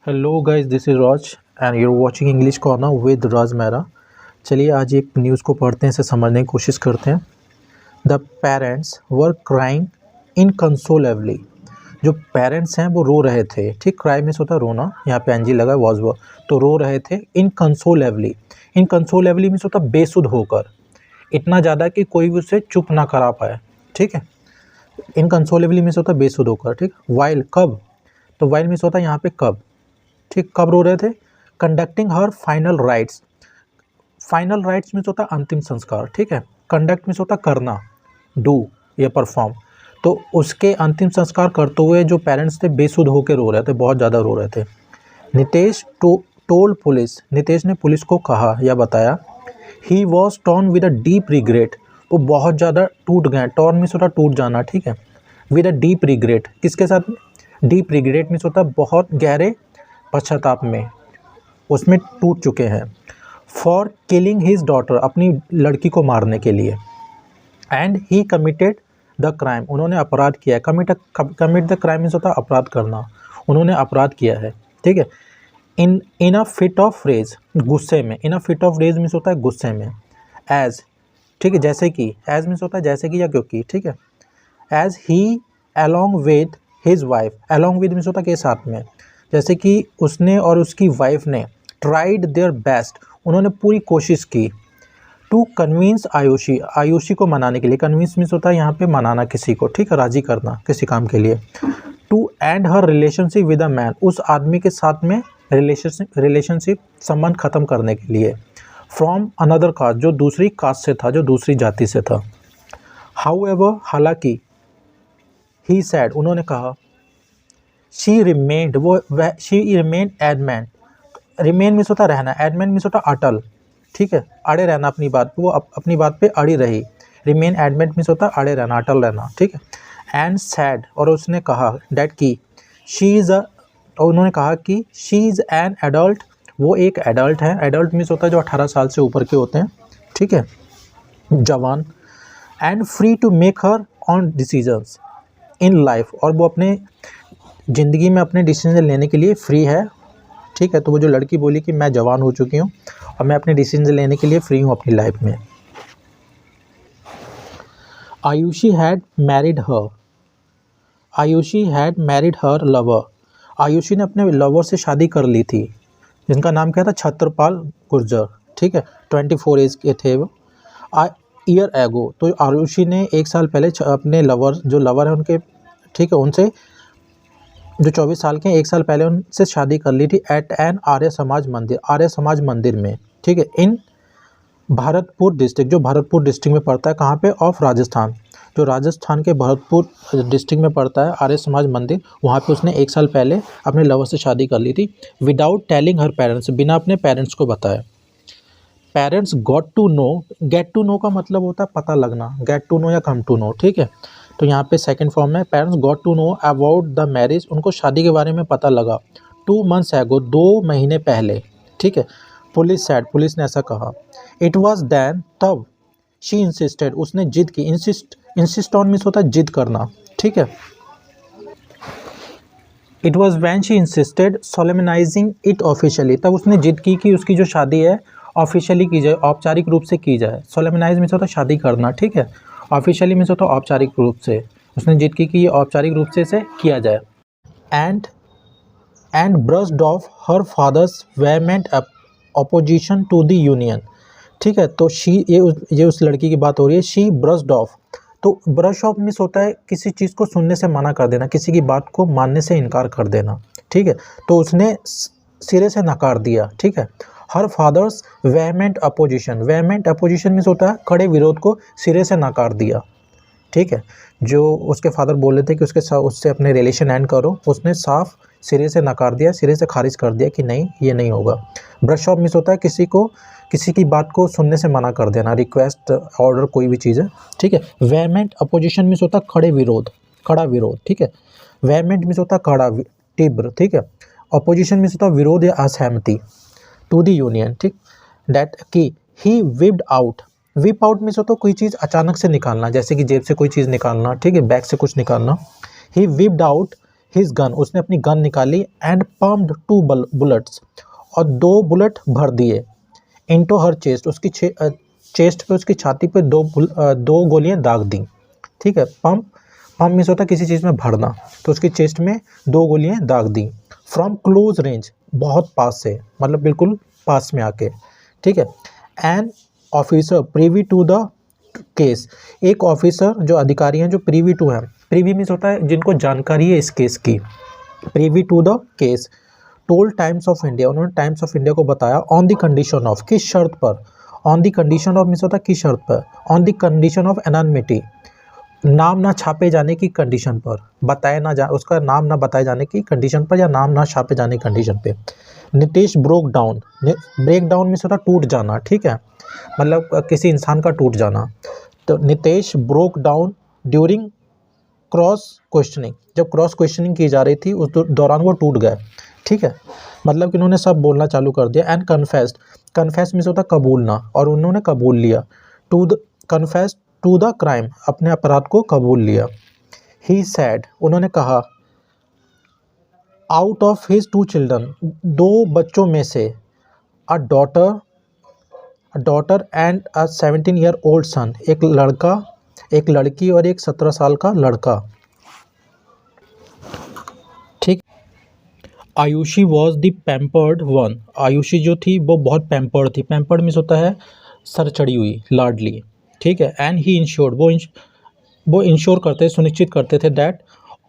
Hello guys, this is Raj and you are watching English corner with Raj Mehra. चलिए आज एक news को पढ़ते हैं, इसे समझने की कोशिश करते हैं। The parents were crying inconsolably. जो पेरेंट्स हैं वो रो रहे थे। ठीक, क्राई मीन्स होता है रोना, यहाँ पे एनजी लगा वॉज वर, तो रो रहे थे इनकंसोलेबली। इनकंसोलेबली मीन्स होता है बेसुध होकर, इतना ज़्यादा कि कोई भी उसे चुप ना करा पाए। ठीक है, इनकंसोलेबली मीन्स होता है बेसुध होकर। ठीक, वाइल कब, तो वाइल मीन्स होता है यहाँ पे कब। ठीक, कब रो रहे थे? Conducting her final rites. Final rites means होता है अंतिम संस्कार। ठीक है, कंडक्ट मीन्स होता है करना, डू या परफॉर्म। तो उसके अंतिम संस्कार करते हुए जो पेरेंट्स थे बेसुध होकर रो रहे थे, बहुत ज़्यादा रो रहे थे। नितेश टोल्ड पुलिस, नितेश ने पुलिस को कहा या बताया। He was torn with a deep regret, वो बहुत ज़्यादा टूट गए। टॉर्न मीन्स होता है टूट जाना। ठीक है, विद अ डीप रिग्रेट, किसके साथ? डीप रिग्रेट मीन्स होता है बहुत गहरे पश्चाताप में, उसमें टूट चुके हैं। फॉर किलिंग हिज डॉटर, अपनी लड़की को मारने के लिए। And he committed the crime, उन्होंने अपराध किया है। कमिट द क्राइम मीन्स होता है अपराध करना, उन्होंने अपराध किया है। ठीक है, in a fit of rage, गुस्से में। In a fit of rage means होता है गुस्से में। एज, ठीक है, जैसे कि। एज मीन्स होता है जैसे कि या क्योंकि। ठीक है, as he along with his wife, along with means होता है के साथ में। जैसे कि उसने और उसकी वाइफ ने ट्राइड देयर बेस्ट, उन्होंने पूरी कोशिश की। टू कन्विंस आयुषी, आयुषी को मनाने के लिए। कन्विंस मीन्स होता है यहाँ पे मनाना किसी को। ठीक है, राजी करना किसी काम के लिए। To end her relationship with a man, उस आदमी के साथ में रिलेशनशिप संबंध खत्म करने के लिए। फ्रॉम अनदर कास्ट, जो दूसरी कास्ट से था, जो दूसरी जाति से था। हाउएवर, हालांकि। ही सैड, उन्होंने कहा। She remained, she remained adamant. Remain means होता रहना, एडमेंट मीन्स होता अटल। ठीक है, अड़े रहना अपनी बात पे, वो अपनी बात पे अड़ी रही। रिमेन एडमेंट मीन्स होता अड़े रहना, अटल रहना। ठीक है, एंड सैड, और उसने कहा डैट की शी इज़ अ, और उन्होंने कहा कि शी इज़ एन एडल्ट, वो एक एडल्ट है। एडल्ट मीन्स होता है जो 18 साल से ऊपर के होते हैं। ठीक है, जवान। And free to make her own decisions in life, और वो अपने ज़िंदगी में अपने डिसीजन लेने के लिए फ्री है। ठीक है, तो वो जो लड़की बोली कि मैं जवान हो चुकी हूँ और मैं अपने डिसीजन लेने के लिए फ्री हूँ अपनी लाइफ में। Ayushi had married her, Ayushi had married her lover, Ayushi ने अपने लवर से शादी कर ली थी, जिनका नाम क्या था? छत्रपाल गुर्जर। ठीक है, 24 एज के थे वो। ईयर एगो, तो आयुषी ने एक साल पहले अपने लवर, जो लवर है उनके, ठीक है, उनसे जो 24 साल के हैं, एक साल पहले उनसे शादी कर ली थी। एट एन आर्य समाज मंदिर, आर्य समाज मंदिर में। ठीक है, इन भरतपुर डिस्ट्रिक्ट, जो भरतपुर डिस्ट्रिक्ट में पड़ता है, कहाँ पे? ऑफ राजस्थान, जो राजस्थान के भरतपुर डिस्ट्रिक्ट में पड़ता है आर्य समाज मंदिर, वहाँ पे उसने एक साल पहले अपने लवर से शादी कर ली थी। विदाउट टेलिंग हर पेरेंट्स, बिना अपने पेरेंट्स को बताए। Parents got to know, get to know का मतलब होता है पता लगना, गेट टू नो या कम टू नो। ठीक है, तो यहाँ पे सेकंड फॉर्म में parents got to know about the marriage, उनको शादी के बारे में पता लगा। 2 मंथ्स एगो, 2 महीने पहले। ठीक है, पुलिस सैड, पुलिस ने ऐसा कहा। इट वॉज देन, तब। शी इंसिस्टेड, उसने जिद की। इंसिस्ट ऑन मीन्स होता है जिद करना। ठीक है, it was when she insisted solemnising it officially, तब उसने जिद की कि उसकी जो शादी है ऑफिशियली की जाए, औपचारिक रूप से की जाए। सोलेमनाइज मीन्स होता है शादी करना। ठीक है, ऑफिशियली मीन्स होता है औपचारिक रूप से, उसने जिद की कि ये औपचारिक रूप से इसे किया जाए। And brushed off her father's vehement opposition to the union. ठीक है, तो शी, ये उस लड़की की बात हो रही है। शी ब्रश्ड ऑफ, तो ब्रश ऑफ मीन्स होता है किसी चीज़ को सुनने से मना कर देना, किसी की बात को मानने से इनकार कर देना। ठीक है, तो उसने सिरे से नकार दिया। ठीक है, हर father's vehement opposition, vehement opposition means होता है कड़े विरोध को सिरे से नकार दिया। ठीक है, जो उसके फादर बोल रहे थे कि उससे अपने रिलेशन एंड करो, उसने साफ सिरे से नकार दिया, सिरे से खारिज कर दिया कि नहीं, ये नहीं होगा। ब्रश ऑफ मीन्स होता है किसी की बात को सुनने से मना कर देना, रिक्वेस्ट, ऑर्डर, कोई भी चीज़ है। ठीक है, वेहमेंट अपोजिशन मीन्स होता है खड़े विरोध, कड़ा विरोध। ठीक है, वेहमेंट मीन्स होता है कड़ा, तीव्र। ठीक है, अपोजिशन मीन्स होता है विरोध या असहमति टू द यूनियन। ठीक, डैट की he whipped out, whip out means होता है कोई चीज़ अचानक से निकालना, जैसे कि जेब से कोई चीज़ निकालना। ठीक है, बैग से कुछ निकालना। ही विप्ड आउट हिज गन, उसने अपनी गन निकाली, एंड पम्प्ड 2 बुलेट्स, और 2 बुलेट भर दिए, इनटू हर चेस्ट, उसकी चेस्ट पे, उसकी छाती पे 2 गोलियां दाग दी। ठीक है, पंप मीन्स होता है किसी चीज़ में भरना, तो उसकी चेस्ट में 2 गोलियां दाग दी। फ्रॉम क्लोज रेंज, बहुत पास से, मतलब बिल्कुल पास में आके। ठीक है, an officer privy to the case, एक ऑफिसर जो अधिकारी हैं जो प्रीवी टू हैं, प्रीवी मीन्स होता है जिनको जानकारी है इस केस की, privy to the case, told Times of India, उन्होंने टाइम्स ऑफ इंडिया को बताया, ऑन द कंडीशन ऑफ, किस शर्त पर, on the condition of means होता है किस शर्त पर, on the condition of anonymity, नाम ना छापे जाने की कंडीशन पर, बताए ना जा, उसका नाम ना बताए जाने की कंडीशन पर, या नाम ना छापे जाने की कंडीशन पे। Nitesh broke down, break down means होता टूट जाना। ठीक है, मतलब किसी इंसान का टूट जाना। तो Nitesh broke down during cross questioning, जब क्रॉस क्वेश्चनिंग की जा रही थी उस दौरान वो टूट गए। ठीक है, मतलब कि उन्होंने सब बोलना चालू कर दिया। एंड कन्फेस्ड, कन्फेस मीन्स होता कबूलना, और उन्होंने कबूल लिया। To the confess to the crime, अपने अपराध को कबूल लिया। ही सैड, उन्होंने कहा, आउट ऑफ हिज 2 चिल्ड्रन, 2 बच्चों में से, a daughter and a 17-year-old सन, एक लड़का, एक लड़की और एक 17 साल का लड़का। ठीक, Ayushi was the pampered one, Ayushi जो थी वो बहुत पैम्पर्ड थी। पैम्पर्ड मीन्स होता है सर चढ़ी हुई, लाडली। ठीक है, एंड ही इंश्योर्ड, वो इंश्योर करते, सुनिश्चित करते थे, that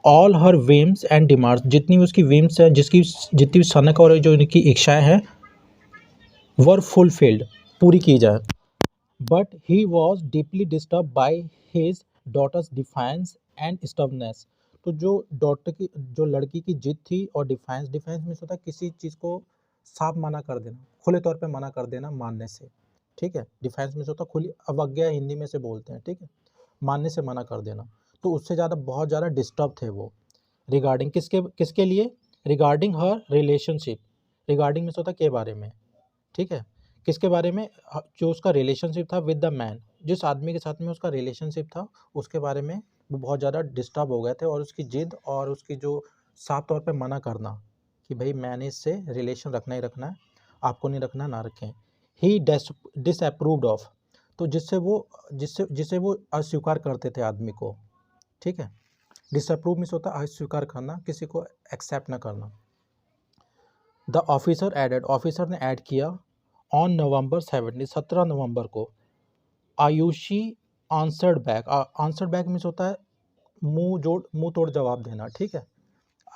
all her whims and demands, जितनी उसकी वेम्स है, जिसकी जितनी भी सनक और जो उनकी इच्छाएं हैं, वर फुलफिल्ड, पूरी की जाए। But he was deeply disturb by his daughter's defiance and stubbornness, तो जो डॉटर की, जो लड़की की जिद थी, और डिफाइंस, डिफाइंस मीन्स होता है किसी चीज़ को साफ मना कर देना, खुले तौर पे मना कर देना मानने से। ठीक है, डिफाइंस मीन्स होता है खुली अवज्ञा, हिंदी में से बोलते हैं। ठीक है, मानने से मना कर देना। तो उससे ज़्यादा, बहुत ज़्यादा डिस्टर्ब थे वो, रिगार्डिंग किसके किसके लिए, रिगार्डिंग हर रिलेशनशिप, रिगार्डिंग मीन्स होता है के बारे में। ठीक है, किसके बारे में, जो उसका रिलेशनशिप था विद द मैन, जिस आदमी के साथ में उसका रिलेशनशिप था, उसके बारे में वो बहुत ज़्यादा डिस्टर्ब हो गए थे, और उसकी जिद और उसकी जो साफ तौर पे मना करना कि भाई मैंने इससे रिलेशन रखना ही रखना है, आपको नहीं रखना ना रखें। ही डिसअप्रूव्ड ऑफ, तो जिसे वो अस्वीकार करते थे आदमी को। ठीक है, डिसअप्रूव मीन्स होता है अस्वीकार करना, किसी को एक्सेप्ट ना करना। द ऑफिसर एडेड, ऑफिसर ने ऐड किया, ऑन नवंबर 17 नवंबर को, Ayushi answered back, answered back means होता है मुंह तोड़ जवाब देना। ठीक है,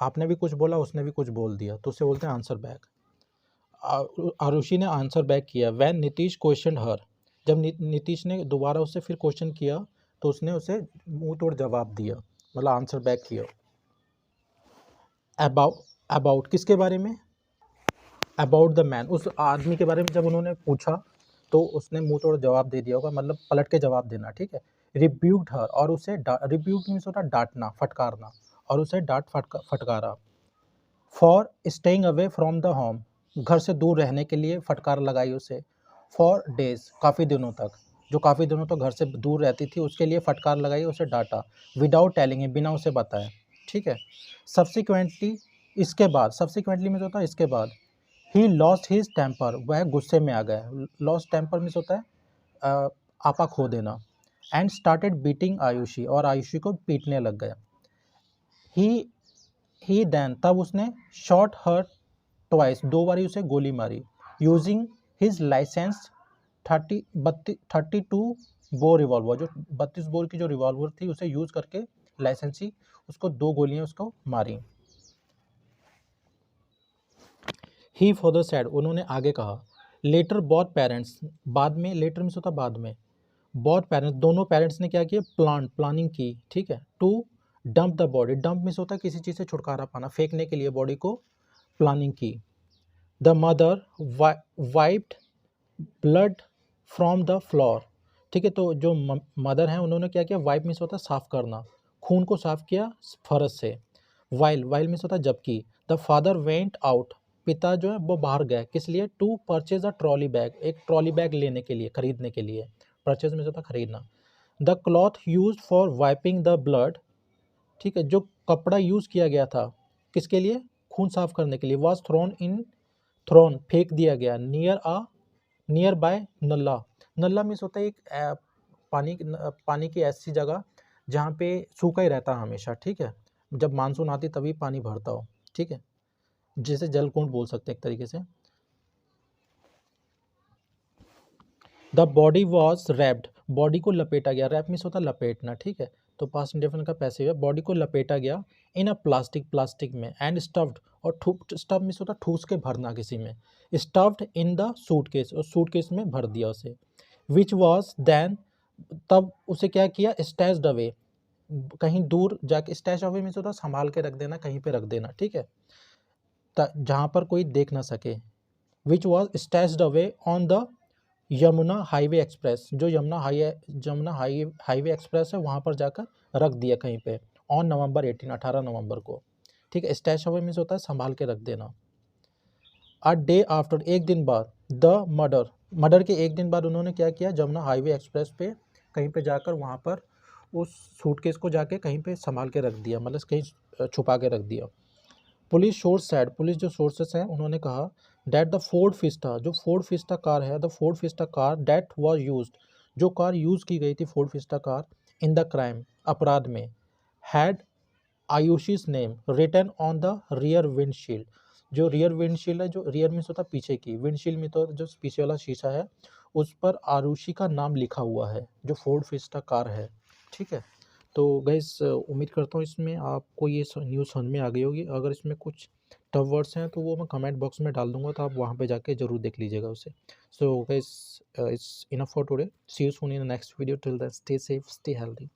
आपने भी कुछ बोला, उसने भी कुछ बोल दिया, तो उसे बोलते हैं आंसर बैक। आरुषि ने आंसर बैक किया, वैन नीतीश क्वेश्चन हर, जब नीतीश ने दोबारा उससे फिर क्वेश्चन किया, तो उसने उसे मुंह तोड़ जवाब दिया, मतलब आंसर बैक किया। अबाउट किसके बारे में, अबाउट द मैन, उस आदमी के बारे में जब उन्होंने पूछा, तो उसने मुंह तोड़ जवाब दे दिया होगा, मतलब पलट के जवाब देना। ठीक है, रिब्यूक्ड हर, और उसे रिब्यूक मीन्स होता है डांटना, फटकारना, और उसे फटकारा। For staying away from the home, घर से दूर रहने के लिए फटकार लगाई उसे। फॉर डेज, काफ़ी दिनों तक, जो काफ़ी दिनों तक घर से दूर रहती थी, उसके लिए फटकार लगाई, उसे डांटा। विदाउट टेलिंग, बिना उसे बताए। ठीक है, सब्सिक्वेंटली, इसके बाद, सब्सिक्वेंटली मीन्स होता है इसके बाद, ही लॉस्ट हिज टेम्पर, वह गुस्से में आ गया। लॉस्ट टेम्पर मीन्स होता है आपा खो देना। एंड स्टार्टेड बीटिंग आयुषी, और आयुषी को पीटने लग गया। ही देन, तब उसने शॉट हर ट्वाइस, 2 बारी उसे गोली मारी। Using his licence 32 bore revolver, जो 32 बोर की जो रिवॉल्वर थी, उसे यूज़ करके लाइसेंसी उसको 2 गोलियां उसको मारी। ही फर्दर सैड, उन्होंने आगे कहा, लेटर बोथ पेरेंट्स, बाद में, लेटर मीन्स होता बाद में, बोथ पेरेंट्स, दोनों पेरेंट्स ने क्या किया, प्लानिंग की। ठीक है, to dump the body, dump means होता है किसी चीज़ से छुटकारा पाना, फेंकने के लिए बॉडी को प्लानिंग की। The mother wiped blood from the floor, ठीक है, तो जो मदर हैं उन्होंने क्या किया, वाइप मीन्स होता है साफ करना, खून को साफ किया फरस से। वाइल मीन्स होता है जबकि। द फादर वेंट आउट, पिता जो है वो बाहर गए, किस लिए, to purchase a trolley bag, एक ट्रॉली बैग लेने के लिए, खरीदने के लिए। परचेज मीन्स होता है खरीदना। The cloth use for wiping the blood, ठीक है, जो कपड़ा यूज़ किया गया था किसके लिए, खून साफ करने के लिए, वॉज थ्रोन फेंक दिया गया, near by Nalla. Nalla means होता है एक पानी की ऐसी जगह जहाँ पे सूखा ही रहता है हमेशा, ठीक है, जब मानसून आती तभी पानी भरता हो, ठीक है, जिसे जलकुंड बोल सकते हैं एक तरीके से। The body was wrapped, body को लपेटा गया, रैप मीन्स होता है लपेटना, ठीक है, तो पास्ट इंडेफिनिट का पैसिव है, बॉडी को लपेटा गया इन अ प्लास्टिक में, एंड स्टफ्ड, और स्टफ मीन्स होता है ठूस के भरना किसी में, स्टफ्ड इन द सूटकेस, और सूटकेस में भर दिया उसे, विच वॉज देन, तब उसे क्या किया, स्टैश्ड अवे, कहीं दूर जाके, स्टैश अवे मीन्स होता है संभाल के रख देना, कहीं पे रख देना, ठीक है, जहाँ पर कोई देख ना सके, which was stashed away on the Yamuna highway express, जो यमुना हाईवे एक्सप्रेस है वहाँ पर जाकर रख दिया कहीं पे, ऑन नवंबर 18 नवंबर को, ठीक है, स्टैश अवे मीन्स होता है संभाल के रख देना। अ डे आफ्टर, एक दिन बाद, द मर्डर के एक दिन बाद उन्होंने क्या किया, जमुना हाईवे एक्सप्रेस पे कहीं पे जाकर वहाँ पर उस सूटकेस को जाके कहीं पे संभाल के रख दिया, मतलब कहीं छुपा के रख दिया। पुलिस सोर्स सैड, पुलिस जो सोर्सेस हैं उन्होंने कहा, डैट द फोर्ड फिस्टा, जो फोर्ड फिस्टा कार है, the Ford Fiesta car that was used, जो कार यूज़ की गई थी Ford Fiesta car, in the crime, अपराध में, had Ayushi's name written on the rear windshield, जो रियर विंडशील्ड है, जो रियर मीन्स होता है पीछे की, विंडशील्ड में तो जो पीछे वाला शीशा है उस पर आरुषि का नाम लिखा हुआ है, जो फोर्ड फिस्टा कार है, ठीक है। तो गाइस उम्मीद करता हूँ इसमें आपको ये न्यूज़ समझ में आ गई होगी, अगर इसमें कुछ टफ वर्ड्स हैं तो वो मैं कमेंट बॉक्स में डाल दूंगा, तो आप वहाँ पे जाके ज़रूर देख लीजिएगा उसे। So guys it's enough for today, see you soon in the next video, till then stay safe, stay healthy.